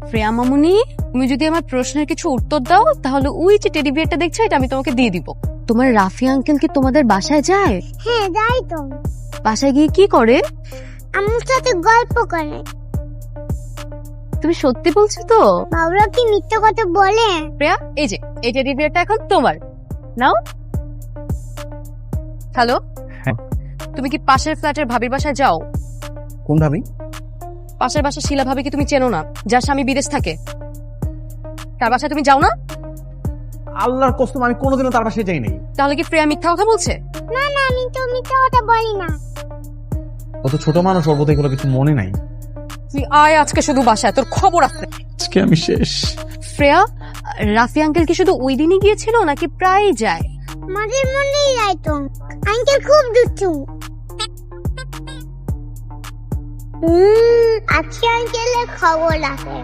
প্রিয়া মামুনি, তুমি যদি আমার প্রশ্নের কিছু উত্তর দাও তাহলে ওই যে টেডি বিয়ারটা দেখছো এটা আমি তোমাকে দিয়ে দিব। তোমার রাফি আঙ্কেল কি তোমাদের বাসায় যায়? হ্যাঁ যাই তো। বাসায় গিয়ে কি করে? আমার সাথে গল্প করে। তুমি সত্যি বলছো তো? বাবুরা কি মিথ্যে কথা বলে? প্রিয়া, এই যে এই টেডি বিয়ারটা এখন তোমার, নাও। হ্যালো, তুমি কি পাশের ফ্ল্যাটের ভাবির বাসায় যাও? কোন ভাবি? পাশের বাসা শিলা ভাবি কি তুমি চেনো না, যার স্বামী বিদেশ থাকে? তার বাসায় তুমি যাও না? আল্লাহর কসম আমি কোনোদিনও তার বাসায় যাই নাই। তাহলে কি প্রিয়া মিথ্যা কথা বলছে? না না, আমি তো মিথ্যে কথা বলি না। অত ছোট মানুষ, ওর বোধহয় এগুলো কিছু মনে নাই। তুই আয় আজকে শুধু বাসায়, তোর খবর আছে। আজকে আমি শেষ। শ্রেয়া, রাফি আঙ্কেল কি শুধু ওই দিনই গিয়েছিল নাকি প্রায়ই যায়? মাঝে মধ্যেই যাই তো। আঙ্কেল খুব দুষ্টু। আজকে আঙ্কেলের খবর আছে।